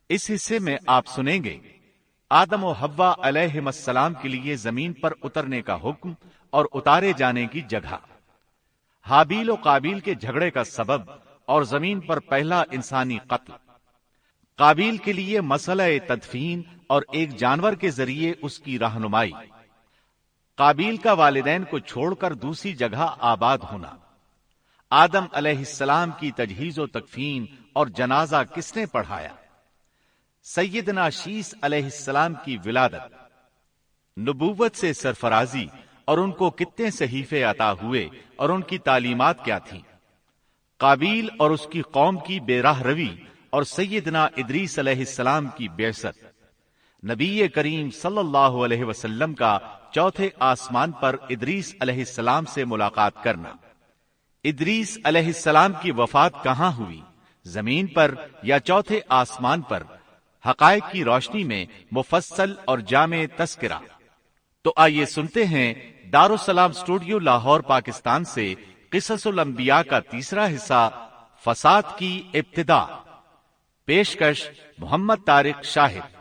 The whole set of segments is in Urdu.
اس حصے میں آپ سنیں گے آدم و حوا علیہم السلام کے لیے زمین پر اترنے کا حکم اور اتارے جانے کی جگہ، حابیل و قابیل کے جھگڑے کا سبب اور زمین پر پہلا انسانی قتل، قابیل کے لیے مسئلہ تدفین اور ایک جانور کے ذریعے اس کی رہنمائی، قابیل کا والدین کو چھوڑ کر دوسری جگہ آباد ہونا، آدم علیہ السلام کی تجہیز و تکفین اور جنازہ کس نے پڑھایا، سیدنا شیس علیہ السلام کی ولادت، نبوت سے سرفرازی اور ان کو کتنے صحیفے عطا ہوئے اور ان کی تعلیمات کیا تھیں، قابیل اور اس کی قوم کی بے راہ روی اور سیدنا ادریس علیہ السلام کی بعثت، نبی کریم صلی اللہ علیہ وسلم کا چوتھے آسمان پر ادریس علیہ السلام سے ملاقات کرنا، ادریس علیہ السلام کی وفات کہاں ہوئی، زمین پر یا چوتھے آسمان پر، حقائق کی روشنی میں مفصل اور جامع تذکرہ۔ تو آئیے سنتے ہیں دارالسلام اسٹوڈیو لاہور پاکستان سے قصص الانبیاء کا تیسرا حصہ، فساد کی ابتدا۔ پیشکش محمد طارق شاہد۔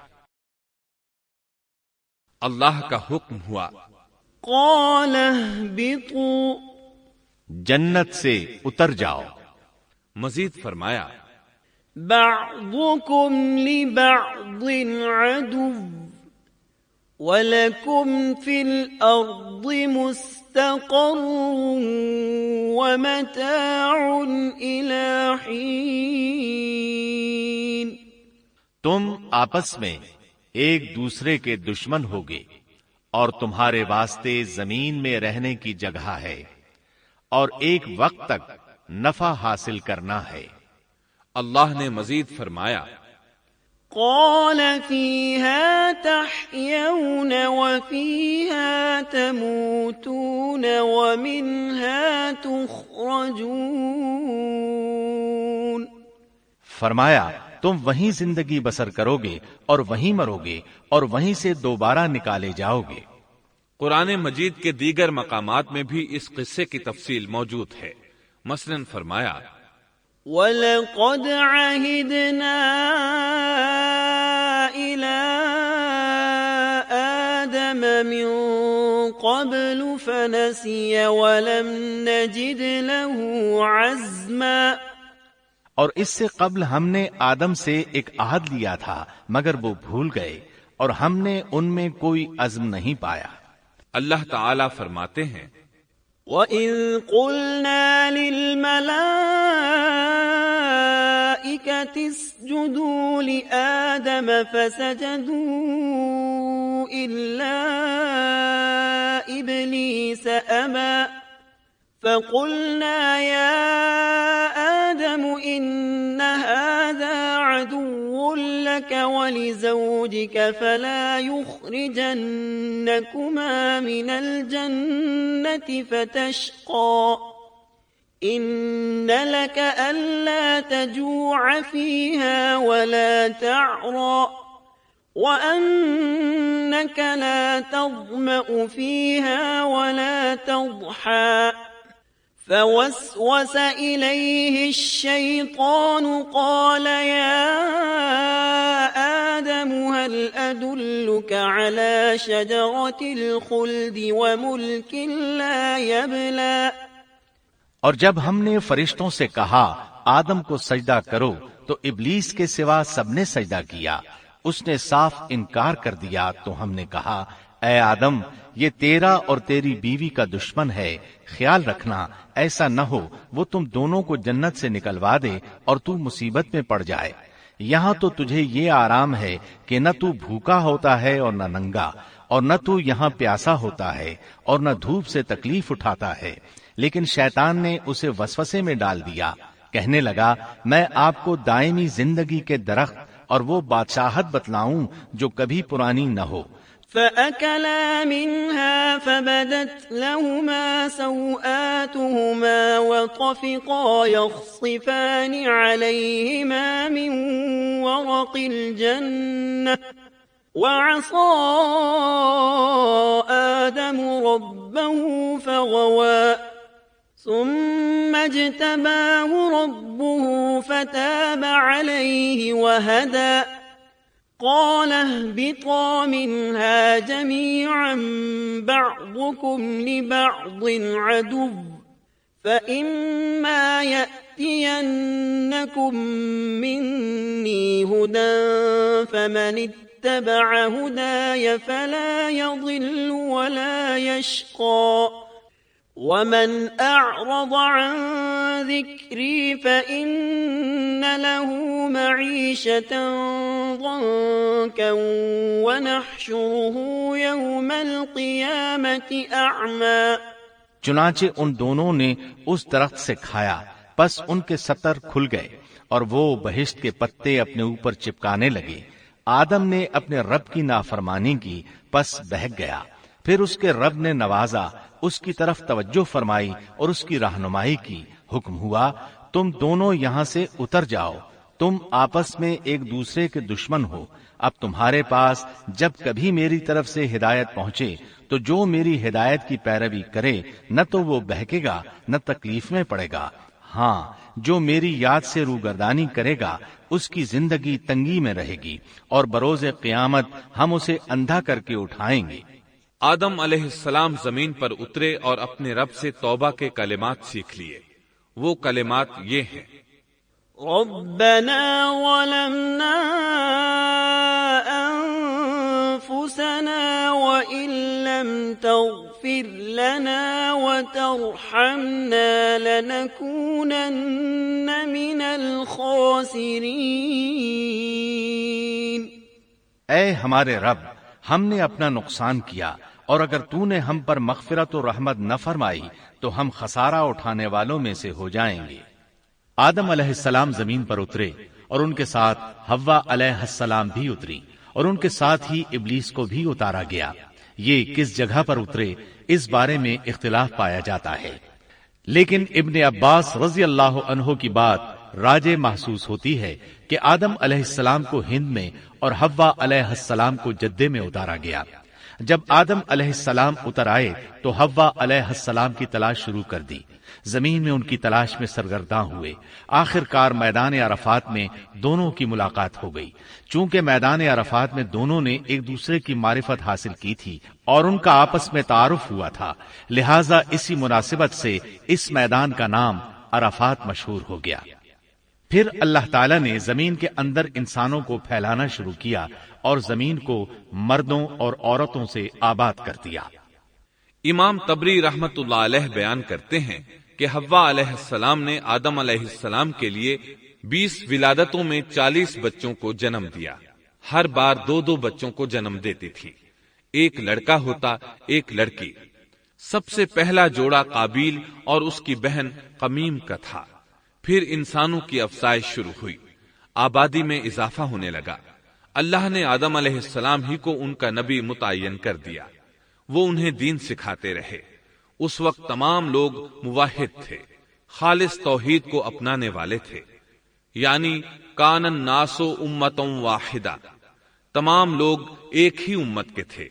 اللہ کا حکم ہوا، قال اهبطوا، جنت سے اتر جاؤ۔ مزید فرمایا، بعضكم لبعض عدو وَلَكُمْ فِي الْأَرْضِ مُسْتَقَرٌّ وَمَتَاعٌ إِلَىٰ حِينٍ۔ تم آپس میں ایک دوسرے کے دشمن ہوگے اور تمہارے واسطے زمین میں رہنے کی جگہ ہے اور ایک وقت تک نفع حاصل کرنا ہے۔ اللہ نے مزید فرمایا، قال فيها تحيون وفيها تموتون ومنها تخرجون۔ فرمایا تم وہیں زندگی بسر کرو گے اور وہیں مرو گے اور وہیں سے دوبارہ نکالے جاؤ گے۔ قرآن مجید کے دیگر مقامات میں بھی اس قصے کی تفصیل موجود ہے۔ مثلاً فرمایا، وَلَقَدْ عَهِدْنَا إِلَىٰ آدَمَ مِن قَبْلُ فَنَسِيَ وَلَمْ نَجِدْ لَهُ عَزْمًا۔ اور اس سے قبل ہم نے آدم سے ایک عہد لیا تھا مگر وہ بھول گئے اور ہم نے ان میں کوئی عزم نہیں پایا۔ اللہ تعالی فرماتے ہیں، وَإِذْ قُلْنَا لِلْمَلَائِكَةِ اسْجُدُوا لِآدَمَ فَسَجَدُوا إِلَّا إِبْلِيسَ أَبَى فَقُلْنَا يَا آدَمُ إِنَّ هَذَا عَدُوٌّ لَكَ وَلِزَوْجِكَ فَلَا يُخْرِجَنَّكُمَا مِنَ الْجَنَّةِ فَتَشْقَىٰ إِنَّ لَكَ أَلَّا تَجُوعَ فِيهَا وَلَا تَعْرَىٰ وَأَنَّكَ لَا تَظْمَأُ فِيهَا وَلَا تَضْحَىٰ فوسوس إليه الشيطان قال يا آدم هل أدلك على شجرة الخلد وملك لا يبلى۔ اور جب ہم نے فرشتوں سے کہا آدم کو سجدہ کرو تو ابلیس کے سوا سب نے سجدہ کیا، اس نے صاف انکار کر دیا۔ تو ہم نے کہا اے آدم یہ تیرا اور تیری بیوی کا دشمن ہے، خیال رکھنا ایسا نہ ہو وہ تم دونوں کو جنت سے نکلوا دے اور تو مصیبت میں پڑ جائے۔ یہاں تو تجھے یہ آرام ہے کہ نہ تو بھوکا ہوتا ہے اور نہ ننگا، اور نہ تو یہاں پیاسا ہوتا ہے اور نہ دھوپ سے تکلیف اٹھاتا ہے۔ لیکن شیطان نے اسے وسوسے میں ڈال دیا، کہنے لگا میں آپ کو دائمی زندگی کے درخت اور وہ بادشاہت بتلاؤں جو کبھی پرانی نہ ہو۔ فَأَكَلَا مِنْهَا فَبَدَتْ لَهُمَا سَوْآتُهُمَا وَطَفِقَا يَخْصِفَانِ عَلَيْهِمَا مِنْ وَرَقِ الْجَنَّةِ وَعَصَىٰ آدَمُ رَبَّهُ فَغَوَىٰ ثُمَّ اجْتَبَاهُ رَبُّهُ فَتَابَ عَلَيْهِ وَهَدَىٰ قال اهبطا منها جميعا بعضكم لبعض عدو فإما يأتينكم مني هدى فمن اتبع هداي فلا يضل ولا يشقى ومن أعرض عن ذكري فإن له معيشة ضنكا ونحشره يوم القيامة أعمى. چنانچہ ان دونوں نے اس درخت سے کھایا، پس ان کے ستر کھل گئے اور وہ بہشت کے پتے اپنے اوپر چپکانے لگے۔ آدم نے اپنے رب کی نافرمانی کی، پس بہک گیا۔ پھر اس کے رب نے نوازا، اس کی طرف توجہ فرمائی اور اس کی رہنمائی کی۔ حکم ہوا، تم دونوں یہاں سے اتر جاؤ، تم آپس میں ایک دوسرے کے دشمن ہو۔ اب تمہارے پاس جب کبھی میری طرف سے ہدایت پہنچے تو جو میری ہدایت کی پیروی کرے نہ تو وہ بہکے گا نہ تکلیف میں پڑے گا، ہاں جو میری یاد سے روگردانی کرے گا اس کی زندگی تنگی میں رہے گی، اور بروز قیامت ہم اسے اندھا کر کے اٹھائیں گے۔ آدم علیہ السلام زمین پر اترے اور اپنے رب سے توبہ کے کلمات سیکھ لیے۔ وہ کلمات یہ ہیں: ربنا ظلمنا انفسنا وان لم تغفر لنا وترحمنا لنكونن من الخاسرین۔ اے ہمارے رب، ہم نے اپنا نقصان کیا، اور اگر تو نے ہم پر مغفرت و رحمت نہ فرمائی تو ہم خسارہ اٹھانے والوں میں سے ہو جائیں گے۔ آدم علیہ السلام زمین پر اترے اور ان کے ساتھ حوا علیہ السلام بھی اتری، اور ان کے ساتھ ہی ابلیس کو بھی اتارا گیا۔ یہ کس جگہ پر اترے اس بارے میں اختلاف پایا جاتا ہے، لیکن ابن عباس رضی اللہ عنہ کی بات راجح محسوس ہوتی ہے کہ آدم علیہ السلام کو ہند میں اور حوا علیہ السلام کو جدے میں اتارا گیا۔ جب آدم علیہ السلام اتر آئے تو حوا علیہ السلام کی تلاش شروع کر دی، زمین میں ان کی تلاش میں سرگرداں ہوئے۔ آخر کار میدان عرفات میں دونوں کی ملاقات ہو گئی۔ چونکہ میدان عرفات میں دونوں نے ایک دوسرے کی معرفت حاصل کی تھی اور ان کا آپس میں تعارف ہوا تھا، لہٰذا اسی مناسبت سے اس میدان کا نام عرفات مشہور ہو گیا۔ پھر اللہ تعالیٰ نے زمین کے اندر انسانوں کو پھیلانا شروع کیا اور زمین کو مردوں اور عورتوں سے آباد کر دیا۔ امام طبری رحمت اللہ علیہ بیان کرتے ہیں کہ حوا علیہ السلام نے آدم علیہ السلام کے لیے 20 ولادتوں میں 40 بچوں کو جنم دیا۔ ہر بار 2 بچوں کو جنم دیتی تھی، ایک لڑکا ہوتا ایک لڑکی۔ سب سے پہلا جوڑا قابیل اور اس کی بہن قمیم کا تھا۔ پھر انسانوں کی افزائش شروع ہوئی، آبادی میں اضافہ ہونے لگا۔ اللہ نے آدم علیہ السلام ہی کو ان کا نبی متعین کر دیا، وہ انہیں دین سکھاتے رہے۔ اس وقت تمام لوگ موحد تھے، خالص توحید کو اپنانے والے تھے، یعنی کان الناس امۃ واحدہ، تمام لوگ ایک ہی امت کے تھے،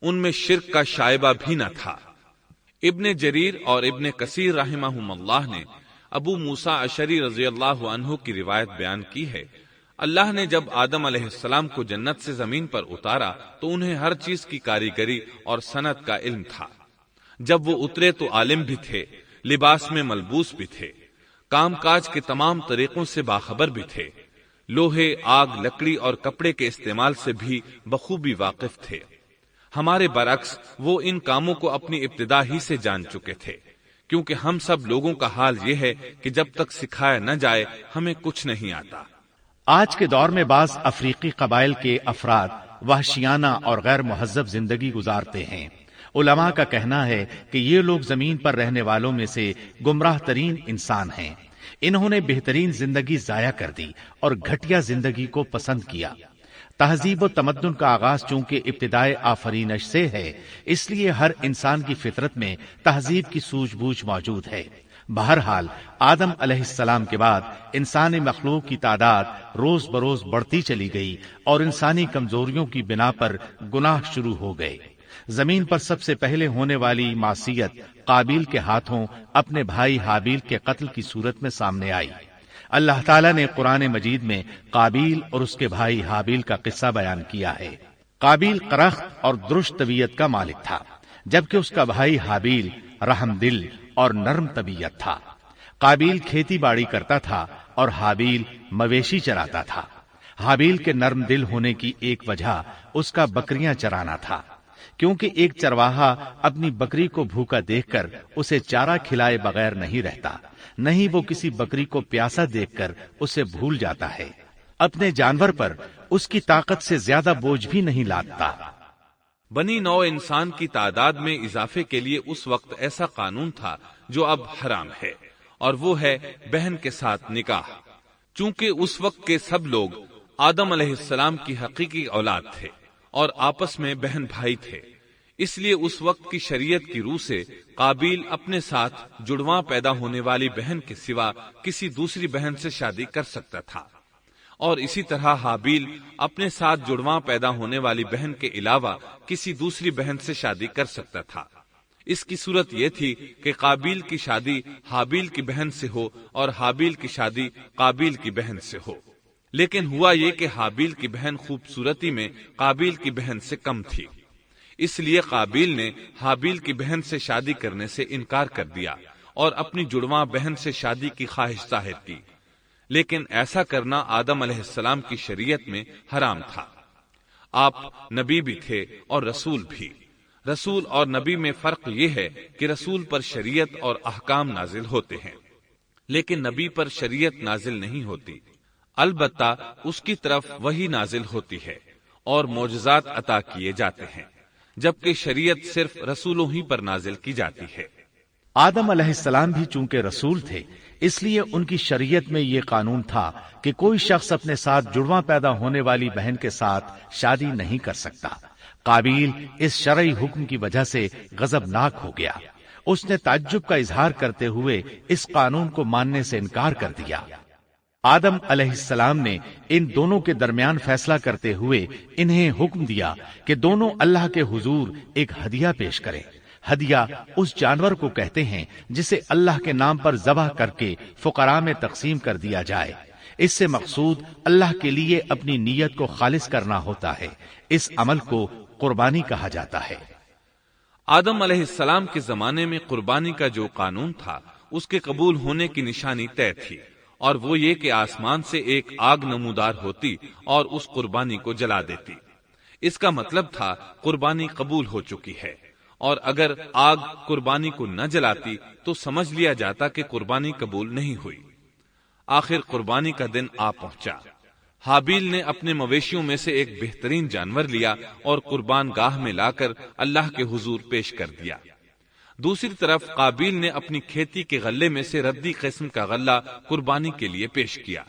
ان میں شرک کا شائبہ بھی نہ تھا۔ ابن جریر اور ابن کثیر رحمہم اللہ نے ابو موسیٰ اشعری رضی اللہ عنہ کی روایت بیان کی ہے، اللہ نے جب آدم علیہ السلام کو جنت سے زمین پر اتارا تو انہیں ہر چیز کی کاریگری اور صنعت کا علم تھا۔ جب وہ اترے تو عالم بھی تھے، لباس میں ملبوس بھی تھے، کام کاج کے تمام طریقوں سے باخبر بھی تھے، لوہے، آگ، لکڑی اور کپڑے کے استعمال سے بھی بخوبی واقف تھے۔ ہمارے برعکس وہ ان کاموں کو اپنی ابتدا ہی سے جان چکے تھے، کیونکہ ہم سب لوگوں کا حال یہ ہے کہ جب تک سکھایا نہ جائے ہمیں کچھ نہیں آتا۔ آج کے دور میں بعض افریقی قبائل کے افراد وحشیانہ اور غیر مہذب زندگی گزارتے ہیں۔ علماء کا کہنا ہے کہ یہ لوگ زمین پر رہنے والوں میں سے گمراہ ترین انسان ہیں۔ انہوں نے بہترین زندگی ضائع کر دی اور گھٹیا زندگی کو پسند کیا۔ تہذیب و تمدن کا آغاز چونکہ ابتدائے آفرینش سے ہے، اس لیے ہر انسان کی فطرت میں تہذیب کی سوجھ بوجھ موجود ہے۔ بہرحال آدم علیہ السلام کے بعد انسانی مخلوق کی تعداد روز بروز بڑھتی چلی گئی اور انسانی کمزوریوں کی بنا پر گناہ شروع ہو گئے۔ زمین پر سب سے پہلے ہونے والی معصیت قابیل کے ہاتھوں اپنے بھائی حابیل کے قتل کی صورت میں سامنے آئی۔ اللہ تعالیٰ نے قرآن مجید میں قابیل اور اس کے بھائی حابیل کا قصہ بیان کیا ہے۔ قابیل قرخت اور درست طبیعت کا مالک تھا، جبکہ اس کا بھائی حابیل رحم دل اور نرم طبیعت تھا۔ قابیل کھیتی باڑی کرتا تھا اور حابیل مویشی چراتا تھا۔ حابیل کے نرم دل ہونے کی ایک وجہ اس کا بکریاں چرانا تھا، کیونکہ ایک چرواہا اپنی بکری کو بھوکا دیکھ کر اسے چارہ کھلائے بغیر نہیں رہتا، نہیں وہ کسی بکری کو پیاسا دیکھ کر اسے بھول جاتا ہے۔ اپنے جانور پر اس کی طاقت سے زیادہ بوجھ بھی نہیں لادتا۔ بنی نوع انسان کی تعداد میں اضافے کے لیے اس وقت ایسا قانون تھا جو اب حرام ہے، اور وہ ہے بہن کے ساتھ نکاح۔ چونکہ اس وقت کے سب لوگ آدم علیہ السلام کی حقیقی اولاد تھے اور آپس میں بہن بھائی تھے، اس لیے اس وقت کی شریعت کی روح سے قابیل اپنے ساتھ جڑواں پیدا ہونے والی بہن کے سوا کسی دوسری بہن سے شادی کر سکتا تھا، اور اسی طرح حابیل اپنے ساتھ جڑواں پیدا ہونے والی بہن کے علاوہ کسی دوسری بہن سے شادی کر سکتا تھا۔ اس کی صورت یہ تھی کہ قابیل کی شادی حابیل کی بہن سے ہو اور حابیل کی شادی قابیل کی بہن سے ہو، لیکن ہوا یہ کہ حابیل کی بہن خوبصورتی میں قابیل کی بہن سے کم تھی، اس لیے قابیل نے حابیل کی بہن سے شادی کرنے سے انکار کر دیا اور اپنی جڑواں بہن سے شادی کی خواہش ظاہر کی، لیکن ایسا کرنا آدم علیہ السلام کی شریعت میں حرام تھا۔ آپ نبی بھی تھے اور رسول بھی۔ رسول اور نبی میں فرق یہ ہے کہ رسول پر شریعت اور احکام نازل ہوتے ہیں، لیکن نبی پر شریعت نازل نہیں ہوتی، البتہ اس کی طرف وحی نازل ہوتی ہے اور معجزات عطا کیے جاتے ہیں، جبکہ شریعت صرف رسولوں ہی پر نازل کی جاتی ہے۔ آدم علیہ السلام بھی چونکہ رسول تھے، اس لیے ان کی شریعت میں یہ قانون تھا کہ کوئی شخص اپنے ساتھ جڑواں پیدا ہونے والی بہن کے ساتھ شادی نہیں کر سکتا۔ قابیل اس شرعی حکم کی وجہ سے غضبناک ہو گیا۔ اس نے تعجب کا اظہار کرتے ہوئے اس قانون کو ماننے سے انکار کر دیا۔ آدم علیہ السلام نے ان دونوں کے درمیان فیصلہ کرتے ہوئے انہیں حکم دیا کہ دونوں اللہ کے حضور ایک ہدیہ پیش کریں۔ ہدیہ اس جانور کو کہتے ہیں جسے اللہ کے نام پر ذبح کر کے فقراء میں تقسیم کر دیا جائے۔ اس سے مقصود اللہ کے لیے اپنی نیت کو خالص کرنا ہوتا ہے۔ اس عمل کو قربانی کہا جاتا ہے۔ آدم علیہ السلام کے زمانے میں قربانی کا جو قانون تھا اس کے قبول ہونے کی نشانی طے تھی، اور وہ یہ کہ آسمان سے ایک آگ نمودار ہوتی اور اس قربانی کو جلا دیتی۔ اس کا مطلب تھا قربانی قبول ہو چکی ہے، اور اگر آگ قربانی کو نہ جلاتی تو سمجھ لیا جاتا کہ قربانی قبول نہیں ہوئی۔ آخر قربانی کا دن آ پہنچا۔ حابیل نے اپنے مویشیوں میں سے ایک بہترین جانور لیا اور قربان گاہ میں لا کر اللہ کے حضور پیش کر دیا۔ دوسری طرف قابیل نے اپنی کھیتی کے غلے میں سے ردی قسم کا غلہ قربانی کے لیے پیش کیا۔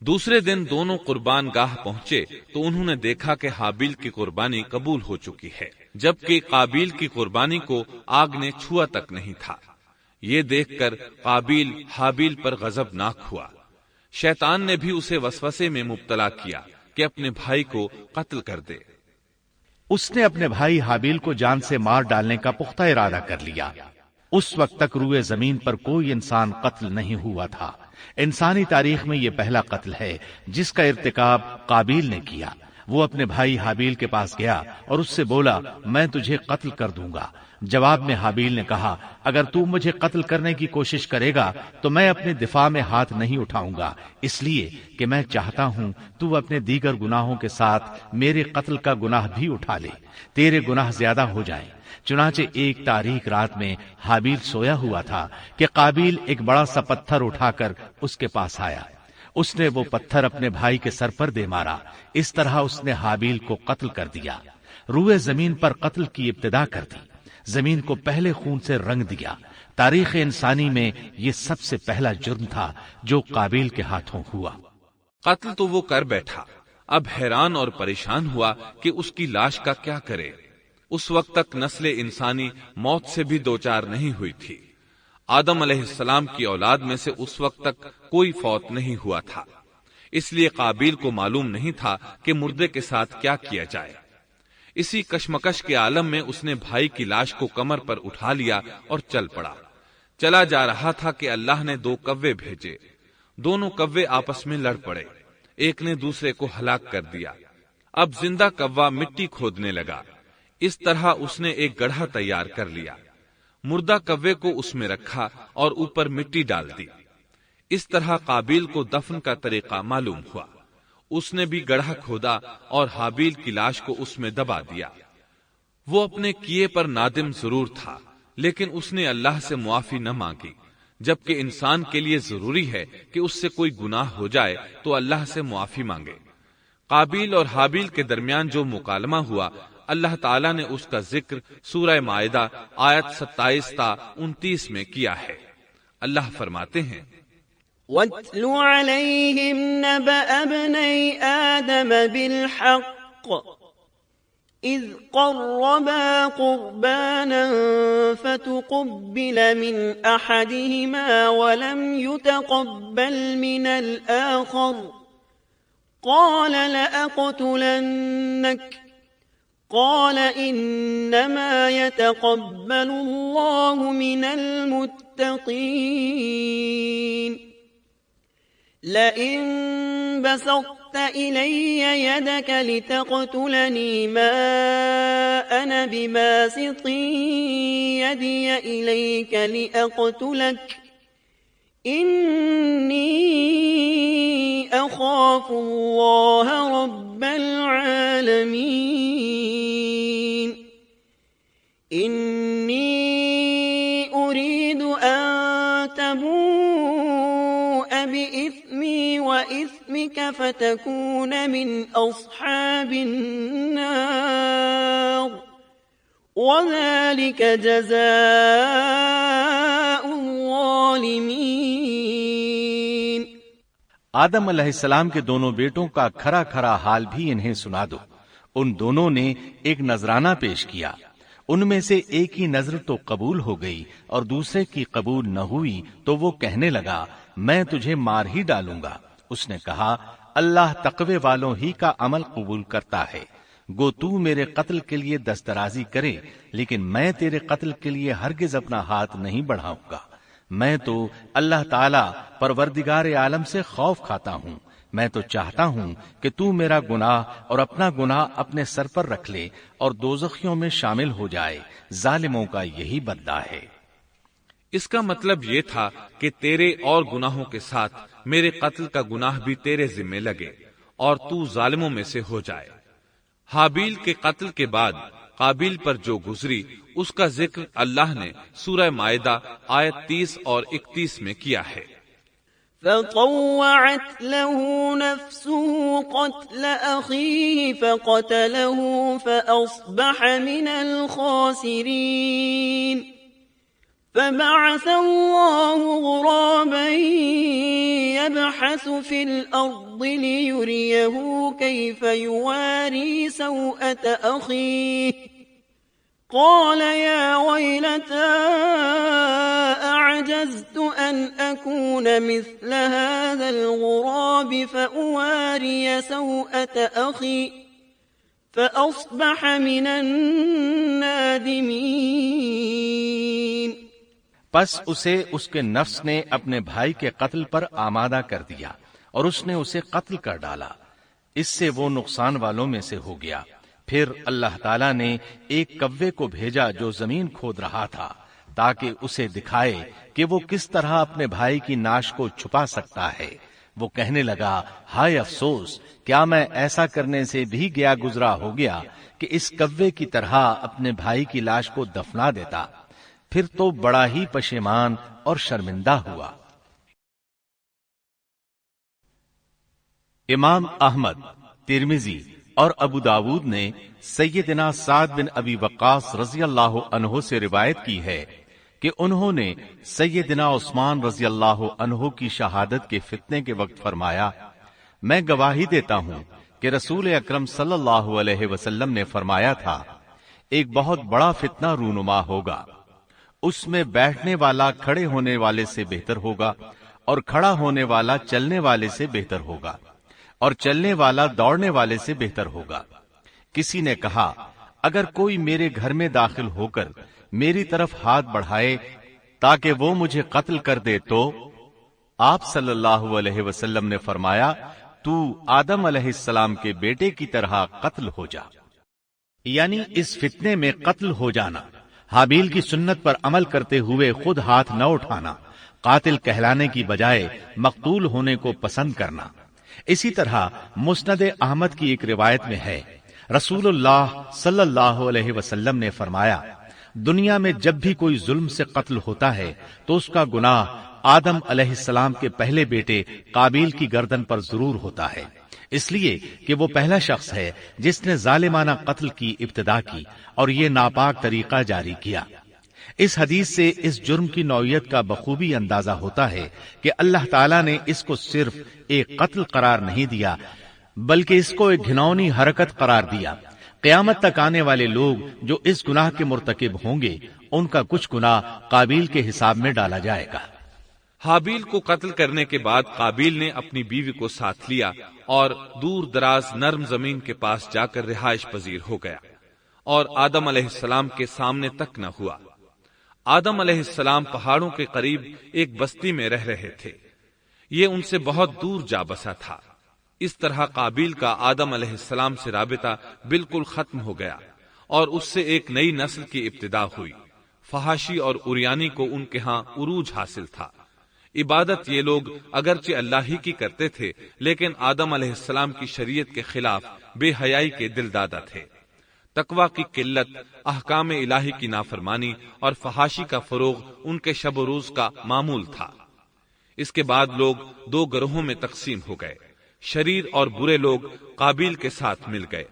دوسرے دن دونوں قربان گاہ پہنچے تو انہوں نے دیکھا کہ حابیل کی قربانی قبول ہو چکی ہے، جبکہ قابیل کی قربانی کو آگ نے چھوا تک نہیں تھا۔ یہ دیکھ کر قابیل حابیل پر غضبناک ہوا۔ شیطان نے بھی اسے وسوسے میں مبتلا کیا کہ اپنے بھائی کو قتل کر دے۔ اس نے اپنے بھائی حابیل کو جان سے مار ڈالنے کا پختہ ارادہ کر لیا۔ اس وقت تک روئے زمین پر کوئی انسان قتل نہیں ہوا تھا۔ انسانی تاریخ میں یہ پہلا قتل ہے جس کا ارتکاب قابیل نے کیا۔ وہ اپنے بھائی حابیل کے پاس گیا اور اس سے بولا، میں تجھے قتل کر دوں گا۔ جواب میں حابیل نے کہا، اگر تو مجھے قتل کرنے کی کوشش کرے گا تو میں اپنے دفاع میں ہاتھ نہیں اٹھاؤں گا، اس لیے کہ میں چاہتا ہوں تو اپنے دیگر گناہوں کے ساتھ میرے قتل کا گناہ بھی اٹھا لے، تیرے گناہ زیادہ ہو جائیں۔ چنانچہ ایک تاریک رات میں حابیل سویا ہوا تھا کہ قابیل ایک بڑا سا پتھر اٹھا کر اس کے پاس آیا۔ اس نے وہ پتھر اپنے بھائی کے سر پر دے مارا۔ اس طرح اس نے حابیل کو قتل کر دیا۔ روئے زمین پر قتل کی ابتدا کر دی، زمین کو پہلے خون سے رنگ دیا۔ تاریخ انسانی میں یہ سب سے پہلا جرم تھا جو قابیل کے ہاتھوں ہوا۔ قتل تو وہ کر بیٹھا، اب حیران اور پریشان ہوا کہ اس کی لاش کا کیا کرے۔ اس وقت تک نسل انسانی موت سے بھی دوچار نہیں ہوئی تھی۔ آدم علیہ السلام کی اولاد میں سے اس وقت تک کوئی فوت نہیں ہوا تھا، اس لیے قابیل کو معلوم نہیں تھا کہ مردے کے ساتھ کیا کیا جائے۔ اسی کشمکش کے عالم میں اس نے بھائی کی لاش کو کمر پر اٹھا لیا اور چل پڑا۔ چلا جا رہا تھا کہ اللہ نے 2 کوے بھیجے۔ دونوں کوے آپس میں لڑ پڑے، ایک نے دوسرے کو ہلاک کر دیا۔ اب زندہ کوا مٹی کھودنے لگا، اس طرح اس نے ایک گڑھا تیار کر لیا، مردہ کوے کو اس میں رکھا اور اوپر مٹی ڈال دی۔ اس طرح قابیل کو دفن کا طریقہ معلوم ہوا، اس نے بھی گڑھا کھودا اور حابیل کی لاش کو اس میں دبا دیا۔ وہ اپنے کیے پر نادم ضرور تھا، لیکن اس نے اللہ سے معافی نہ مانگی، جبکہ انسان کے لیے ضروری ہے کہ اس سے کوئی گناہ ہو جائے تو اللہ سے معافی مانگے۔ قابیل اور حابیل کے درمیان جو مکالمہ ہوا، اللہ تعالیٰ نے اس کا ذکر سورہ مائدہ آیت 27 تا 29 میں کیا ہے۔ اللہ فرماتے ہیں، وَاتْلُ عَلَيْهِمْ نَبَأَ ابْنَيْ آدَمَ بِالْحَقِّ إِذْ قَرَّبَا قُرْبَانًا فَتُقُبِّلَ مِنْ أَحَدِهِمَا وَلَمْ يُتَقَبَّلْ مِنَ الْآخَرِ قَالَ لَأَقْتُلَنَّكَ قال إنما يتقبل الله من المتقين لئن بسطت إلي يدك لتقتلني ما أنا بباسط يدي إليك لأقتلك إني أخاف الله رب العالمين إني أريد أن تبوء بإثمي وإثمك فتكون من أصحاب النار وذلك جزاء الظالمين۔ آدم علیہ السلام کے دونوں بیٹوں کا کھرا کھرا حال بھی انہیں سنا دو۔ ان دونوں نے ایک نذرانہ پیش کیا، ان میں سے ایک کی نذر تو قبول ہو گئی اور دوسرے کی قبول نہ ہوئی، تو وہ کہنے لگا میں تجھے مار ہی ڈالوں گا۔ اس نے کہا اللہ تقوی والوں ہی کا عمل قبول کرتا ہے، گو تو میرے قتل کے لیے دسترازی کرے، لیکن میں تیرے قتل کے لیے ہرگز اپنا ہاتھ نہیں بڑھاؤں گا۔ میں تو اللہ تعالی پروردگار عالم سے خوف کھاتا ہوں، میں تو چاہتا ہوں کہ تو میرا گناہ اور اپنا گناہ اپنے سر پر رکھ لے اور دوزخیوں میں شامل ہو جائے، ظالموں کا یہی بدلہ ہے۔ اس کا مطلب یہ تھا کہ تیرے اور گناہوں کے ساتھ میرے قتل کا گناہ بھی تیرے ذمہ لگے اور تو ظالموں میں سے ہو جائے۔ حابیل کے قتل کے بعد قابیل پر جو گزری اس کا ذکر اللہ نے سورہ مائدہ آیت 30 اور 31 میں کیا ہے۔ فطوعت له نفسه قتل أخيه فقتله فأصبح من الخاسرين فبعث الله غرابا يبحث في الأرض ليريه كيف يواري سوءة أخيه قال يا ويلتى أعجزت أن أكون مثل هذا الغراب فأواري سوءة أخي فأصبح من النادمين۔ پس اسے اس کے نفس نے اپنے بھائی کے قتل پر آمادہ کر دیا اور اس نے اسے قتل کر ڈالا، اس سے وہ نقصان والوں میں سے ہو گیا۔ پھر اللہ تعالیٰ نے ایک کوے کو بھیجا جو زمین کھود رہا تھا تاکہ اسے دکھائے کہ وہ کس طرح اپنے بھائی کی ناش کو چھپا سکتا ہے۔ وہ کہنے لگا ہائے افسوس، کیا میں ایسا کرنے سے بھی گیا گزرا ہو گیا کہ اس کوے کی طرح اپنے بھائی کی لاش کو دفنا دیتا، پھر تو بڑا ہی پشیمان اور شرمندہ ہوا۔ امام احمد، ترمذی اور ابو داود نے سیدنا سعد بن ابی وقاص رضی اللہ عنہ سے روایت کی ہے کہ انہوں نے سیدنا عثمان رضی اللہ عنہ کی شہادت کے فتنے کے وقت فرمایا، میں گواہی دیتا ہوں کہ رسول اکرم صلی اللہ علیہ وسلم نے فرمایا تھا ایک بہت بڑا فتنہ رونما ہوگا، اس میں بیٹھنے والا کھڑے ہونے والے سے بہتر ہوگا اور کھڑا ہونے والا چلنے والے سے بہتر ہوگا اور چلنے والا دوڑنے والے سے بہتر ہوگا۔ کسی نے کہا اگر کوئی میرے گھر میں داخل ہو کر میری طرف ہاتھ بڑھائے تاکہ وہ مجھے قتل کر دے آپ صلی اللہ علیہ وسلم نے فرمایا تو آدم علیہ السلام کے بیٹے کی طرح قتل ہو جا، یعنی اس فتنے میں قتل ہو جانا، حابیل کی سنت پر عمل کرتے ہوئے خود ہاتھ نہ اٹھانا، قاتل کہلانے کی بجائے مقتول ہونے کو پسند کرنا۔ اسی طرح مسند احمد کی ایک روایت میں ہے، رسول اللہ صلی اللہ علیہ وسلم نے فرمایا، دنیا میں جب بھی کوئی ظلم سے قتل ہوتا ہے تو اس کا گناہ آدم علیہ السلام کے پہلے بیٹے قابیل کی گردن پر ضرور ہوتا ہے، اس لیے کہ وہ پہلا شخص ہے جس نے ظالمانہ قتل کی ابتدا کی اور یہ ناپاک طریقہ جاری کیا۔ اس حدیث سے اس جرم کی نوعیت کا بخوبی اندازہ ہوتا ہے کہ اللہ تعالیٰ نے اس کو صرف ایک قتل قرار نہیں دیا بلکہ اس کو ایک گھناؤنی حرکت قرار دیا۔ قیامت تک آنے والے لوگ جو اس گناہ کے مرتکب ہوں گے ان کا کچھ گناہ قابیل کے حساب میں ڈالا جائے گا۔ حابیل کو قتل کرنے کے بعد قابیل نے اپنی بیوی کو ساتھ لیا اور دور دراز نرم زمین کے پاس جا کر رہائش پذیر ہو گیا اور آدم علیہ السلام کے سامنے تک نہ ہوا۔ آدم علیہ السلام پہاڑوں کے قریب ایک بستی میں رہ رہے تھے، یہ ان سے بہت دور جا بسا تھا۔ اس طرح قابیل کا آدم علیہ السلام سے رابطہ بالکل ختم ہو گیا اور اس سے ایک نئی نسل کی ابتدا ہوئی۔ فحاشی اور اریانی کو ان کے ہاں عروج حاصل تھا۔ عبادت یہ لوگ اگرچہ اللہ ہی کی کرتے تھے لیکن آدم علیہ السلام کی شریعت کے خلاف بے حیائی کے دل دادا تھے۔ تقوی کی قلت، احکام الہی کی نافرمانی اور فحاشی کا فروغ ان کے شب و روز کا معمول تھا۔ اس کے بعد لوگ دو گروہوں میں تقسیم ہو گئے، شریر اور برے لوگ قابیل کے ساتھ مل گئے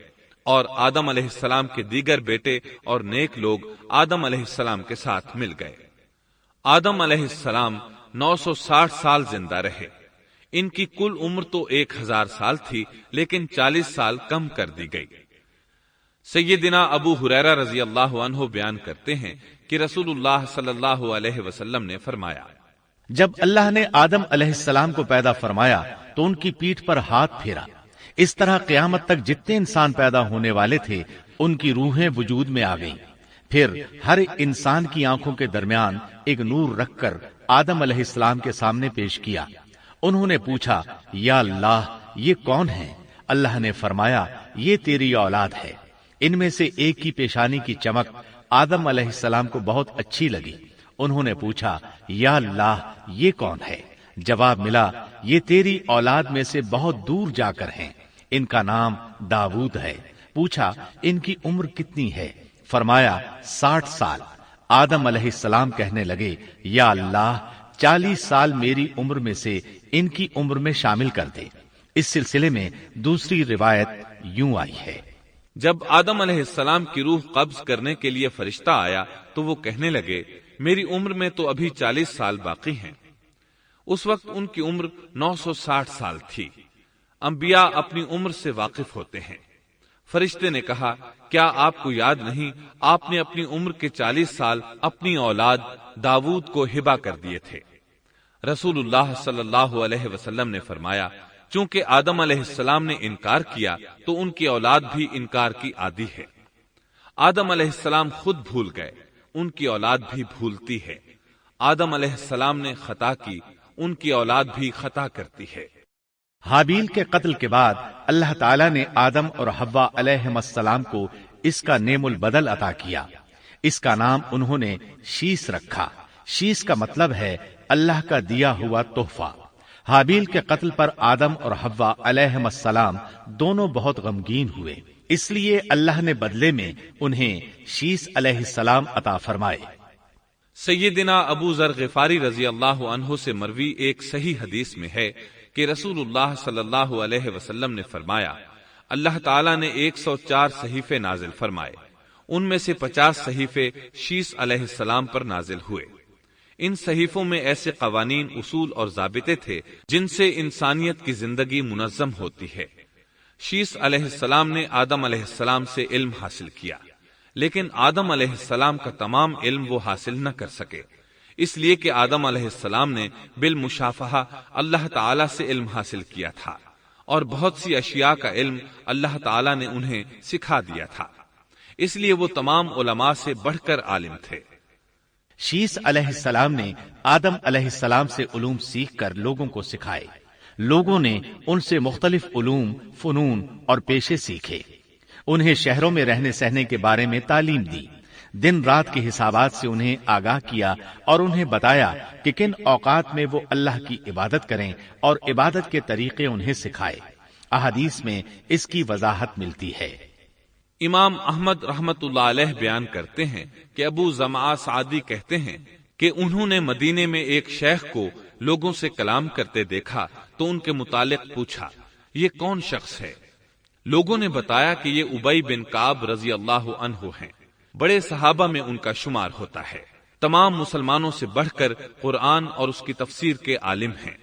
اور آدم علیہ السلام کے دیگر بیٹے اور نیک لوگ آدم علیہ السلام کے ساتھ مل گئے۔ آدم علیہ السلام 960 سال زندہ رہے۔ ان کی کل عمر تو 1000 سال تھی لیکن 40 سال کم کر دی گئی۔ سیدنا ابو ہریرہ رضی اللہ عنہ بیان کرتے ہیں کہ رسول اللہ صلی اللہ علیہ وسلم نے فرمایا، جب اللہ نے آدم علیہ السلام کو پیدا فرمایا تو ان کی پیٹھ پر ہاتھ پھیرا، اس طرح قیامت تک جتنے انسان پیدا ہونے والے تھے ان کی روحیں وجود میں آ گئیں۔ پھر ہر انسان کی آنکھوں کے درمیان ایک نور رکھ کر آدم علیہ السلام کے سامنے پیش کیا۔ انہوں نے پوچھا، یا اللہ یہ کون ہے؟ اللہ نے فرمایا، یہ تیری اولاد ہے۔ ان میں سے ایک کی پیشانی کی چمک آدم علیہ السلام کو بہت اچھی لگی۔ انہوں نے پوچھا، یا اللہ یہ کون ہے؟ جواب ملا، یہ تیری اولاد میں سے بہت دور جا کر ہیں، ان کا نام داؤد ہے۔ پوچھا، ان کی عمر کتنی ہے؟ فرمایا 60 سال۔ آدم علیہ السلام کہنے لگے، یا اللہ 40 سال میری عمر میں سے ان کی عمر میں شامل کر دے۔ اس سلسلے میں دوسری روایت یوں آئی ہے، جب آدم علیہ السلام کی روح قبض کرنے کے لیے فرشتہ آیا تو وہ کہنے لگے، میری عمر میں تو ابھی 40 سال باقی ہیں۔ اس وقت ان کی عمر 960 سال تھی۔ انبیاء اپنی عمر سے واقف ہوتے ہیں۔ فرشتے نے کہا، کیا آپ کو یاد نہیں آپ نے اپنی عمر کے 40 سال اپنی اولاد داؤد کو ہبہ کر دیے تھے؟ رسول اللہ صلی اللہ علیہ وسلم نے فرمایا، چونکہ آدم علیہ السلام نے انکار کیا تو ان کی اولاد بھی انکار کی عادی ہے۔ آدم علیہ السلام خود بھول گئے، ان کی اولاد بھی بھولتی ہے۔ آدم علیہ السلام نے خطا کی، ان کی اولاد بھی خطا کرتی ہے۔ حابیل کے قتل کے بعد اللہ تعالیٰ نے آدم اور حوا علیہم السلام کو اس کا نعم البدل عطا کیا۔ اس کا نام انہوں نے شیس رکھا۔ شیس کا مطلب ہے اللہ کا دیا ہوا تحفہ۔ حابیل کے قتل پر آدم اور حوا علیہم السلام دونوں بہت غمگین ہوئے، اس لیے اللہ نے بدلے میں انہیں شیس علیہ السلام عطا فرمائے۔ سیدنا ابو ذر غفاری رضی اللہ عنہ سے مروی ایک صحیح حدیث میں ہے کہ رسول اللہ صلی اللہ علیہ وسلم نے فرمایا، اللہ تعالیٰ نے 104 صحیفے نازل فرمائے، ان میں سے 50 صحیفے شیس علیہ السلام پر نازل ہوئے۔ ان صحیفوں میں ایسے قوانین، اصول اور ضابطے تھے جن سے انسانیت کی زندگی منظم ہوتی ہے۔ شیس علیہ السلام نے آدم علیہ السلام سے علم حاصل کیا، لیکن آدم علیہ السلام کا تمام علم وہ حاصل نہ کر سکے، اس لیے کہ آدم علیہ السلام نے بالمشافہہ اللہ تعالی سے علم حاصل کیا تھا اور بہت سی اشیاء کا علم اللہ تعالی نے انہیں سکھا دیا تھا، اس لیے وہ تمام علماء سے بڑھ کر عالم تھے۔ شیس علیہ السلام نے آدم علیہ السلام سے علوم سیکھ کر لوگوں کو سکھائے. لوگوں نے ان سے مختلف علوم، فنون اور پیشے سیکھے. انہیں شہروں میں رہنے سہنے کے بارے میں تعلیم دی. دن رات کے حسابات سے انہیں آگاہ کیا اور انہیں بتایا کہ کن اوقات میں وہ اللہ کی عبادت کریں اور عبادت کے طریقے انہیں سکھائے. احادیث میں اس کی وضاحت ملتی ہے. امام احمد رحمت اللہ علیہ بیان کرتے ہیں کہ ابو زمعہ سعدی کہتے ہیں کہ انہوں نے مدینے میں ایک شیخ کو لوگوں سے کلام کرتے دیکھا تو ان کے متعلق پوچھا، یہ کون شخص ہے؟ لوگوں نے بتایا کہ یہ ابی بن کعب رضی اللہ عنہ ہیں. بڑے صحابہ میں ان کا شمار ہوتا ہے. تمام مسلمانوں سے بڑھ کر قرآن اور اس کی تفسیر کے عالم ہیں.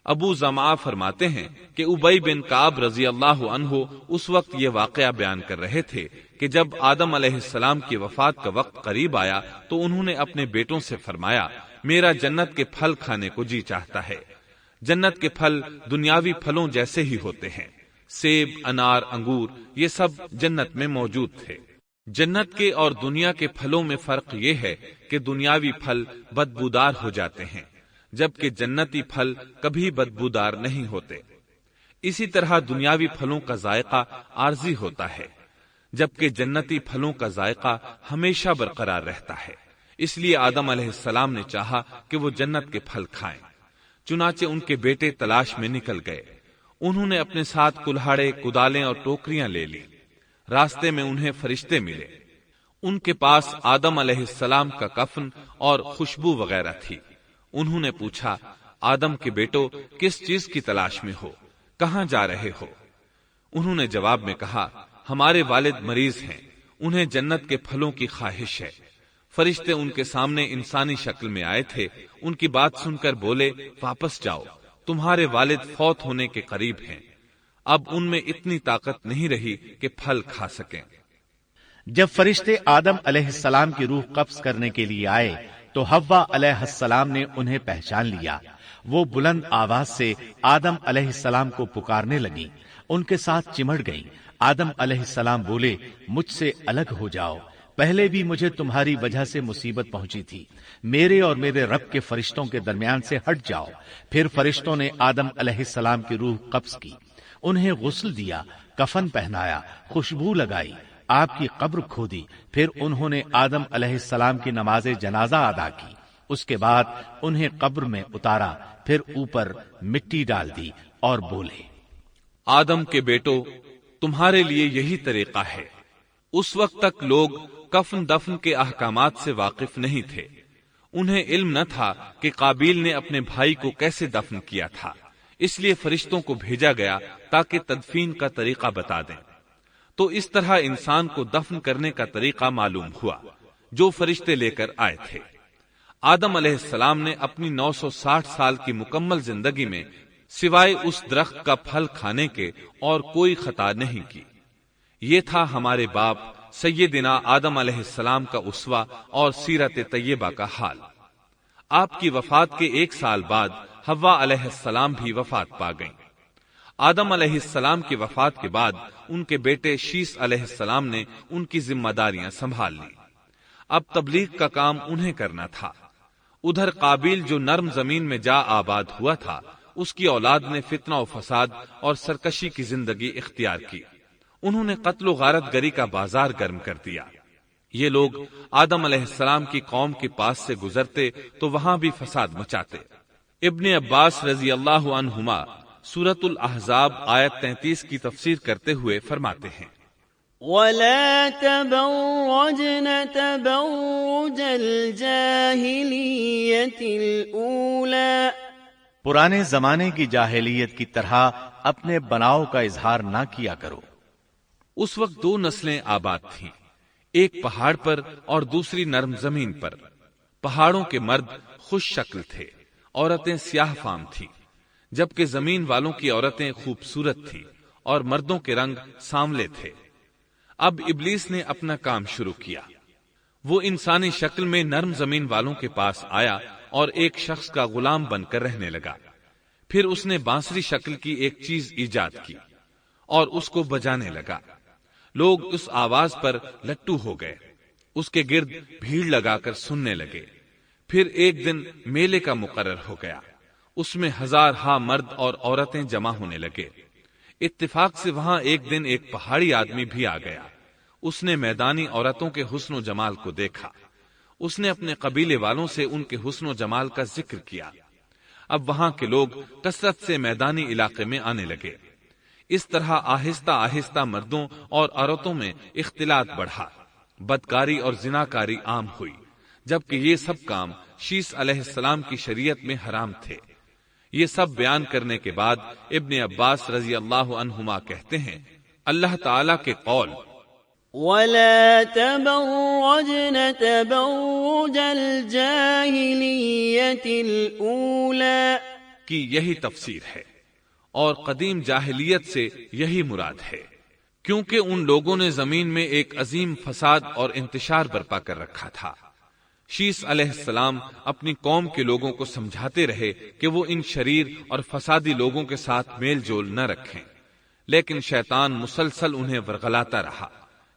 ابو زمعہ فرماتے ہیں کہ ابی بن کعب رضی اللہ عنہ اس وقت یہ واقعہ بیان کر رہے تھے کہ جب آدم علیہ السلام کی وفات کا وقت قریب آیا تو انہوں نے اپنے بیٹوں سے فرمایا، میرا جنت کے پھل کھانے کو جی چاہتا ہے. جنت کے پھل دنیاوی پھلوں جیسے ہی ہوتے ہیں. سیب، انار، انگور یہ سب جنت میں موجود تھے. جنت کے اور دنیا کے پھلوں میں فرق یہ ہے کہ دنیاوی پھل بدبودار ہو جاتے ہیں جبکہ جنتی پھل کبھی بدبودار نہیں ہوتے. اسی طرح دنیاوی پھلوں کا ذائقہ عارضی ہوتا ہے جبکہ جنتی پھلوں کا ذائقہ ہمیشہ برقرار رہتا ہے. اس لیے آدم علیہ السلام نے چاہا کہ وہ جنت کے پھل کھائیں. چنانچہ ان کے بیٹے تلاش میں نکل گئے. انہوں نے اپنے ساتھ کلہاڑے، کدالیں اور ٹوکریاں لے لی. راستے میں انہیں فرشتے ملے. ان کے پاس آدم علیہ السلام کا کفن اور خوشبو وغیرہ تھی. انہوں نے پوچھا، آدم کے بیٹو کس چیز کی تلاش میں ہو؟ کہاں جا رہے ہو؟ انہوں نے جواب میں کہا، ہمارے والد مریض ہیں، انہیں جنت کے پھلوں کی خواہش ہے. فرشتے ان کے سامنے انسانی شکل میں آئے تھے. ان کی بات سن کر بولے، واپس جاؤ، تمہارے والد فوت ہونے کے قریب ہیں. اب ان میں اتنی طاقت نہیں رہی کہ پھل کھا سکیں. جب فرشتے آدم علیہ السلام کی روح قبض کرنے کے لیے آئے تو حوا علیہ السلام نے انہیں پہچان لیا. وہ بلند آواز سے آدم علیہ السلام کو پکارنے لگی. ان کے ساتھ چمٹ گئیں. آدم علیہ السلام بولے، مجھ سے الگ ہو جاؤ، پہلے بھی مجھے تمہاری وجہ سے مصیبت پہنچی تھی. میرے اور میرے رب کے فرشتوں کے درمیان سے ہٹ جاؤ. پھر فرشتوں نے آدم علیہ السلام کی روح قبض کی. انہیں غسل دیا، کفن پہنایا، خوشبو لگائی، آپ کی قبر کھودی. پھر انہوں نے آدم علیہ السلام کی نماز جنازہ ادا کی. اس کے بعد انہیں قبر میں اتارا، پھر اوپر مٹی ڈال دی اور بولے، آدم کے بیٹو، تمہارے لیے یہی طریقہ ہے. اس وقت تک لوگ کفن دفن کے احکامات سے واقف نہیں تھے. انہیں علم نہ تھا کہ قابیل نے اپنے بھائی کو کیسے دفن کیا تھا. اس لیے فرشتوں کو بھیجا گیا تاکہ تدفین کا طریقہ بتا دیں. تو اس طرح انسان کو دفن کرنے کا طریقہ معلوم ہوا جو فرشتے لے کر آئے تھے. آدم علیہ السلام نے اپنی 960 سال کی مکمل زندگی میں سوائے اس درخت کا پھل کھانے کے اور کوئی خطا نہیں کی. یہ تھا ہمارے باپ سیدنا آدم علیہ السلام کا اسوہ اور سیرت طیبہ کا حال. آپ کی وفات کے 1 سال بعد حوا علیہ السلام بھی وفات پا گئیں. آدم علیہ السلام کی وفات کے بعد ان کے بیٹے شیس علیہ السلام نے ان کی ذمہ داریاں سنبھال لی. اب تبلیغ کا کام انہیں کرنا تھا. ادھر قابیل جو نرم زمین میں جا آباد ہوا تھا، اس کی اولاد نے فتنہ و فساد اور سرکشی کی زندگی اختیار کی. انہوں نے قتل و غارت گری کا بازار گرم کر دیا. یہ لوگ آدم علیہ السلام کی قوم کے پاس سے گزرتے تو وہاں بھی فساد مچاتے. ابن عباس رضی اللہ عنہما سورۃ الاحزاب آیت 33 کی تفسیر کرتے ہوئے فرماتے ہیں، وَلَا تَبَرَّجْنَ تَبَرُّجَ الْجَاهِلِيَّةِ الْأُولَى، پرانے زمانے کی جاہلیت کی طرح اپنے بناؤ کا اظہار نہ کیا کرو. اس وقت 2 نسلیں آباد تھیں، ایک پہاڑ پر اور دوسری نرم زمین پر. پہاڑوں کے مرد خوش شکل تھے، عورتیں سیاہ فام تھیں، جبکہ زمین والوں کی عورتیں خوبصورت تھیں اور مردوں کے رنگ سانولے تھے. اب ابلیس نے اپنا کام شروع کیا. وہ انسانی شکل میں نرم زمین والوں کے پاس آیا اور ایک شخص کا غلام بن کر رہنے لگا. پھر اس نے بانسری شکل کی ایک چیز ایجاد کی اور اس کو بجانے لگا. لوگ اس آواز پر لٹو ہو گئے. اس کے گرد بھیڑ لگا کر سننے لگے. پھر ایک دن میلے کا مقرر ہو گیا، اس میں ہزارہا مرد اور عورتیں جمع ہونے لگے۔ اتفاق سے وہاں ایک دن ایک پہاڑی آدمی بھی آ گیا۔ اس نے میدانی عورتوں کے حسن و جمال کو دیکھا۔ اس نے اپنے قبیلے والوں سے ان کے حسن و جمال کا ذکر کیا۔ اب وہاں کے لوگ کثرت سے میدانی علاقے میں آنے لگے۔ اس طرح آہستہ آہستہ مردوں اور عورتوں میں اختلاط بڑھا، بدکاری اور زناکاری عام ہوئی، جبکہ یہ سب کام شیس علیہ السلام کی شریعت میں حرام تھے۔ یہ سب بیان کرنے کے بعد ابن عباس رضی اللہ عنہما کہتے ہیں، اللہ تعالی کے قول وَلَا تَبَرَّجْنَ تَبَرُّجَ الْجَاهِلِيَّةِ الْأُولَى کی یہی تفسیر ہے، اور قدیم جاہلیت سے یہی مراد ہے، کیونکہ ان لوگوں نے زمین میں ایک عظیم فساد اور انتشار برپا کر رکھا تھا۔ شیس علیہ السلام اپنی قوم کے لوگوں کو سمجھاتے رہے کہ وہ ان شریر اور فسادی لوگوں کے ساتھ میل جول نہ رکھیں، لیکن شیطان مسلسل انہیں ورغلاتا رہا،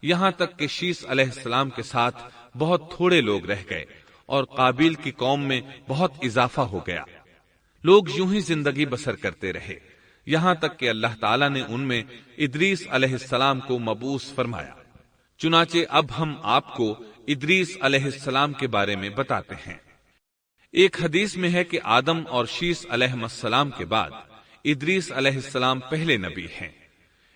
یہاں تک کہ شیس علیہ السلام کے ساتھ بہت تھوڑے لوگ رہ گئے اور قابیل کی قوم میں بہت اضافہ ہو گیا۔ لوگ یوں ہی زندگی بسر کرتے رہے، یہاں تک کہ اللہ تعالیٰ نے ان میں ادریس علیہ السلام کو مبعوث فرمایا۔ چنانچہ اب ہم آپ کو ادریس علیہ السلام کے بارے میں بتاتے ہیں۔ ایک حدیث میں ہے کہ آدم اور شیس علیہ السلام کے بعد ادریس علیہ السلام پہلے نبی ہیں۔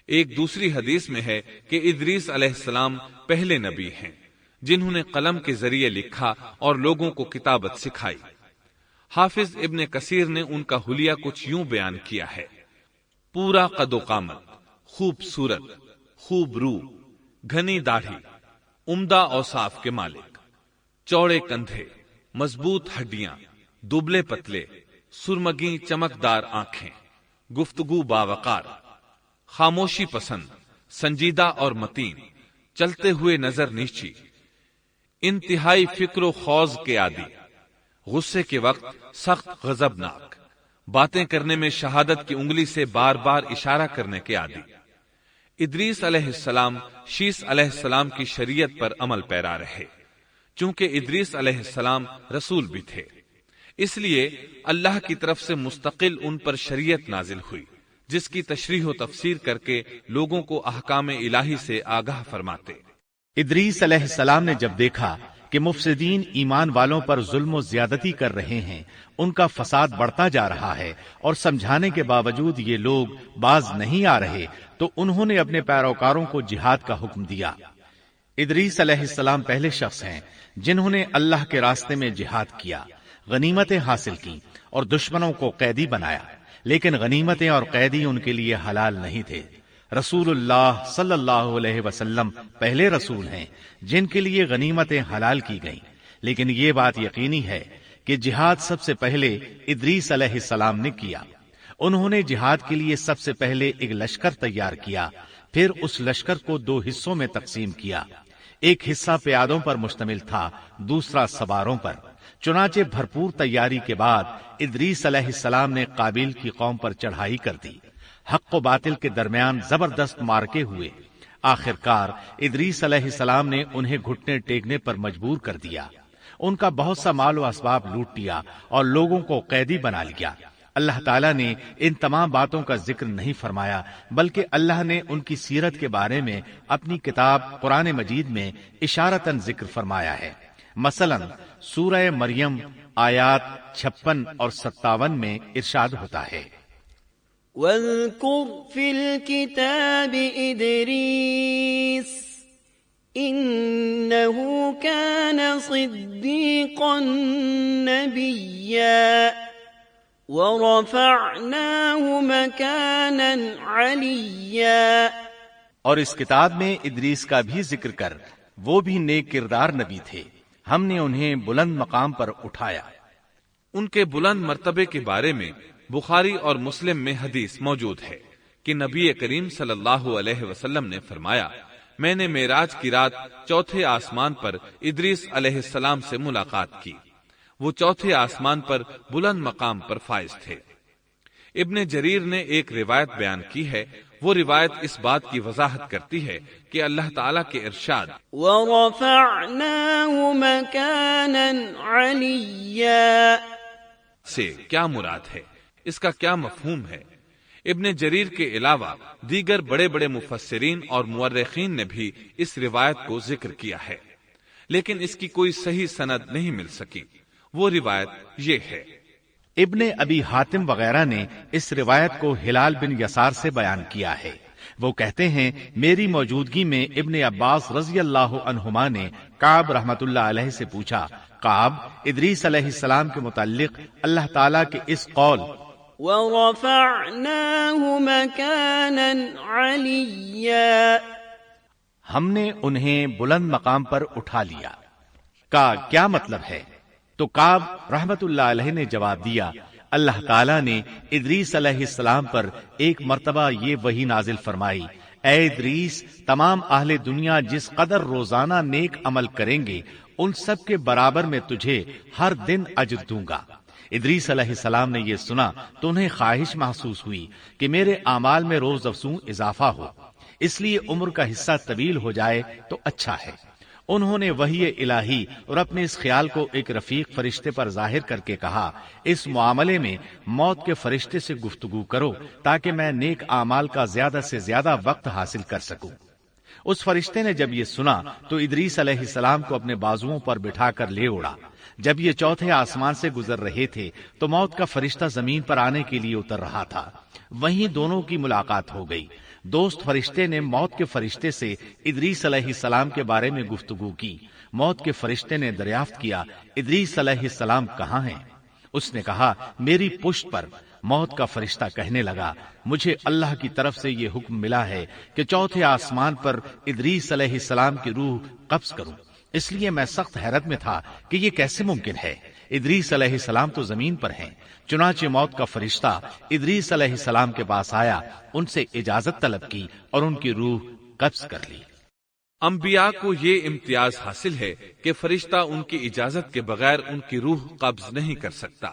ایک دوسری حدیث میں ہے کہ ادریس علیہ السلام پہلے نبی ہیں جنہوں نے قلم کے ذریعے لکھا اور لوگوں کو کتابت سکھائی۔ حافظ ابن کثیر نے ان کا حلیہ کچھ یوں بیان کیا ہے: پورا قد و قامت، خوبصورت، خوب رو، گھنی داڑھی، عمدہ اوصاف کے مالک، چوڑے کندھے، مضبوط ہڈیاں، دبلے پتلے، سرمگی چمکدار آنکھیں، گفتگو باوقار، خاموشی پسند، سنجیدہ اور متین، چلتے ہوئے نظر نیچی، انتہائی فکر و خوض کے عادی، غصے کے وقت سخت غضبناک، باتیں کرنے میں شہادت کی انگلی سے بار بار اشارہ کرنے کے عادی۔ ادریس علیہ السلام شیس علیہ السلام کی شریعت پر عمل پیرا رہے، چونکہ ادریس علیہ السلام رسول بھی تھے، اس لیے اللہ کی طرف سے مستقل ان پر شریعت نازل ہوئی، جس کی تشریح و تفسیر کر کے لوگوں کو احکام الہی سے آگاہ فرماتے۔ ادریس علیہ السلام نے جب دیکھا کہ مفسدین ایمان والوں پر ظلم و زیادتی کر رہے ہیں، ان کا فساد بڑھتا جا رہا ہے، اور سمجھانے کے باوجود یہ لوگ باز نہیں آ رہے، تو انہوں نے اپنے پیروکاروں کو جہاد کا حکم دیا۔ ادریس علیہ السلام پہلے شخص ہیں جنہوں نے اللہ کے راستے میں جہاد کیا، غنیمتیں حاصل کی اور دشمنوں کو قیدی بنایا، لیکن غنیمتیں اور قیدی ان کے لیے حلال نہیں تھے۔ رسول اللہ صلی اللہ علیہ وسلم پہلے رسول ہیں جن کے لیے غنیمتیں حلال کی گئیں، لیکن یہ بات یقینی ہے کہ جہاد سب سے پہلے ادریس علیہ السلام نے کیا۔ انہوں نے جہاد کے لیے سب سے پہلے ایک لشکر تیار کیا، پھر اس لشکر کو 2 حصوں میں تقسیم کیا۔ ایک حصہ پیادوں پر مشتمل تھا، دوسرا سواروں پر۔ چنانچہ بھرپور تیاری کے بعد ادریس علیہ السلام نے قابیل کی قوم پر چڑھائی کر دی۔ حق و باطل کے درمیان زبردست مارکے ہوئے۔ آخرکار ادریس علیہ السلام نے انہیں گھٹنے ٹیکنے پر مجبور کر دیا، ان کا بہت سا مال و اسباب لوٹ لیا اور لوگوں کو قیدی بنا لیا۔ اللہ تعالیٰ نے ان تمام باتوں کا ذکر نہیں فرمایا، بلکہ اللہ نے ان کی سیرت کے بارے میں اپنی کتاب قرآن مجید میں اشارتاً ذکر فرمایا ہے۔ مثلا سورہ مریم آیات 56 اور 57 میں ارشاد ہوتا ہے: وَاذْكُرْ فِي الْكِتَابِ إِدْرِيسَ إِنَّهُ كَانَ صِدِّيقًا نَبِيًّا وَرَفَعْنَاهُ مَكَانًا عَلِيًّا۔ اور اس کتاب میں ادریس کا بھی ذکر کر، وہ بھی نیک کردار نبی تھے، ہم نے انہیں بلند مقام پر اٹھایا۔ ان کے بلند مرتبے کے بارے میں بخاری اور مسلم میں حدیث موجود ہے کہ نبی کریم صلی اللہ علیہ وسلم نے فرمایا، میں نے معراج کی رات 4تھے آسمان پر ادریس علیہ السلام سے ملاقات کی، وہ 4تھے آسمان پر بلند مقام پر فائز تھے۔ ابن جریر نے ایک روایت بیان کی ہے، وہ روایت اس بات کی وضاحت کرتی ہے کہ اللہ تعالیٰ کے ارشاد وَرَفَعْنَاهُ مَكَانًا عَلِيًّا سے کیا مراد ہے، اس کا کیا مفہوم ہے؟ ابن جریر کے علاوہ دیگر بڑے بڑے مفسرین اور مورخین نے بھی اس روایت کو ذکر کیا ہے، لیکن اس کی کوئی صحیح سند نہیں مل سکی۔ وہ روایت یہ ہے۔ ابن ابی حاتم وغیرہ نے اس روایت کو ہلال بن یسار سے بیان کیا ہے۔ وہ کہتے ہیں میری موجودگی میں ابن عباس رضی اللہ عنہما نے کعب رحمت اللہ علیہ سے پوچھا، کعب، ادریس علیہ السلام کے متعلق اللہ تعالیٰ کے اس قول وَرَفَعْنَاهُ مَكَانًا عَلِيًّا ہم نے انہیں بلند مقام پر اٹھا لیا کا کیا مطلب ہے؟ تو کعب رحمت اللہ علیہ نے جواب دیا، اللہ تعالیٰ نے ادریس علیہ السلام پر ایک مرتبہ یہ وحی نازل فرمائی، اے ادریس، تمام اہل دنیا جس قدر روزانہ نیک عمل کریں گے ان سب کے برابر میں تجھے ہر دن اجر دوں گا۔ ادریس علیہ السلام نے یہ سنا تو انہیں خواہش محسوس ہوئی کہ میرے اعمال میں روز افزوں اضافہ ہو، اس لیے عمر کا حصہ طویل ہو جائے تو اچھا ہے۔ انہوں نے وحی الہی اور اپنے اس خیال کو ایک رفیق فرشتے پر ظاہر کر کے کہا، اس معاملے میں موت کے فرشتے سے گفتگو کرو تاکہ میں نیک اعمال کا زیادہ سے زیادہ وقت حاصل کر سکوں۔ اس فرشتے نے جب یہ سنا تو ادریس علیہ السلام کو اپنے بازوؤں پر بٹھا کر لے اڑا۔ جب یہ چوتھے آسمان سے گزر رہے تھے تو موت کا فرشتہ زمین پر آنے کے لیے اتر رہا تھا، وہیں دونوں کی ملاقات ہو گئی۔ دوست فرشتے نے موت کے فرشتے سے ادریس علیہ السلام کے بارے میں گفتگو کی۔ موت کے فرشتے نے دریافت کیا، ادریس علیہ السلام کہاں ہیں؟ اس نے کہا، میری پشت پر۔ موت کا فرشتہ کہنے لگا، مجھے اللہ کی طرف سے یہ حکم ملا ہے کہ چوتھے آسمان پر ادریس علیہ السلام کی روح قبض کروں، اس لیے میں سخت حیرت میں تھا کہ یہ کیسے ممکن ہے، ادریس علیہ السلام تو زمین پر ہیں۔ چنانچہ موت کا فرشتہ ادریس علیہ السلام کے پاس آیا، ان سے اجازت طلب کی اور ان کی روح قبض کر لی۔ انبیاء کو یہ امتیاز حاصل ہے کہ فرشتہ ان کی اجازت کے بغیر ان کی روح قبض نہیں کر سکتا،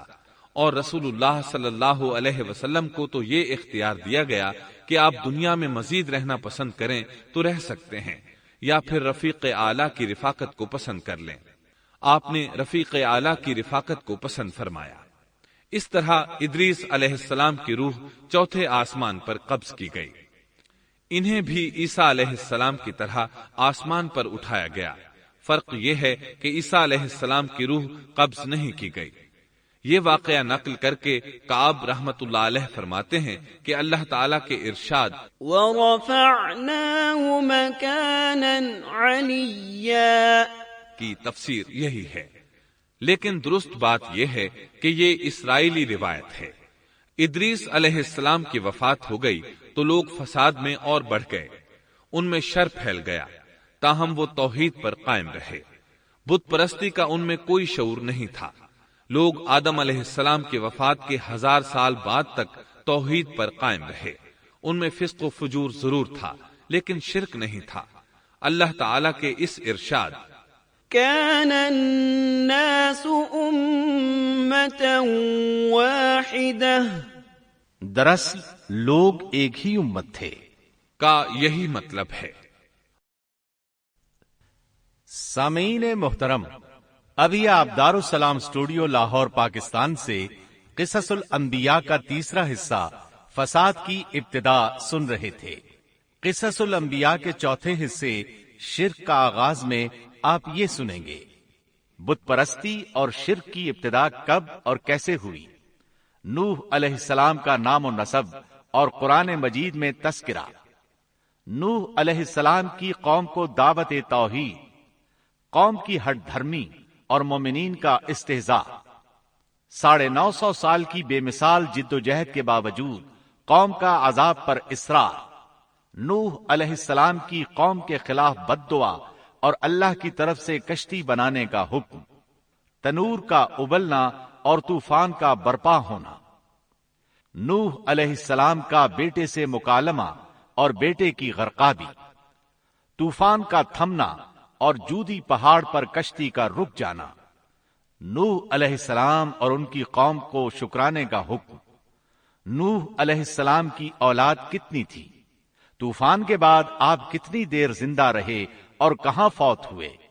اور رسول اللہ صلی اللہ علیہ وسلم کو تو یہ اختیار دیا گیا کہ آپ دنیا میں مزید رہنا پسند کریں تو رہ سکتے ہیں، یا پھر رفیق اعلیٰ کی رفاقت کو پسند کر لیں۔ آپ نے رفیق اعلیٰ کی رفاقت کو پسند فرمایا۔ اس طرح ادریس علیہ السلام کی روح چوتھے آسمان پر قبض کی گئی۔ انہیں بھی عیسیٰ علیہ السلام کی طرح آسمان پر اٹھایا گیا۔ فرق یہ ہے کہ عیسیٰ علیہ السلام کی روح قبض نہیں کی گئی۔ یہ واقعہ نقل کر کے کعب رحمت اللہ علیہ فرماتے ہیں کہ اللہ تعالیٰ کے ارشاد وَرَفَعْنَاهُ مَكَانًا عَلِيًّا کی تفسیر یہی ہے، لیکن درست بات یہ ہے کہ یہ اسرائیلی روایت ہے۔ ادریس علیہ السلام کی وفات ہو گئی تو لوگ فساد میں اور بڑھ گئے، ان میں شر پھیل گیا، تاہم وہ توحید پر قائم رہے۔ بت پرستی کا ان میں کوئی شعور نہیں تھا۔ لوگ آدم علیہ السلام کی وفات کے 1000 سال بعد تک توحید پر قائم رہے۔ ان میں فسق و فجور ضرور تھا لیکن شرک نہیں تھا۔ اللہ تعالیٰ کے اس ارشاد كان الناس أمة واحدة دراصل لوگ ایک ہی امت تھے کا یہی مطلب ہے۔ سامعین محترم، ابھی آپ دارالسلام اسٹوڈیو لاہور پاکستان سے قصص الانبیاء کا تیسرا حصہ فساد کی ابتدا سن رہے تھے۔ قصص الانبیاء کے چوتھے حصے شرک کا آغاز میں آپ یہ سنیں گے، بت پرستی اور شرک کی ابتدا کب اور کیسے ہوئی، نوح علیہ السلام کا نام و نسب اور قرآن مجید میں تذکرہ، نوح علیہ السلام کی قوم کو دعوت توحید، قوم کی ہٹ دھرمی اور مومنین کا استہزاء، 950 سال کی بے مثال جد و جہد کے باوجود قوم کا عذاب پر اصرار، نوح علیہ السلام کی قوم کے خلاف بد دعا اور اللہ کی طرف سے کشتی بنانے کا حکم، تنور کا ابلنا اور طوفان کا برپا ہونا، نوح علیہ السلام کا بیٹے سے مکالمہ اور بیٹے کی غرقابی، طوفان کا تھمنا اور جودی پہاڑ پر کشتی کا رک جانا، نوح علیہ السلام اور ان کی قوم کو شکرانے کا حکم، نوح علیہ السلام کی اولاد کتنی تھی، طوفان کے بعد آپ کتنی دیر زندہ رہے اور کہاں فوت ہوئے؟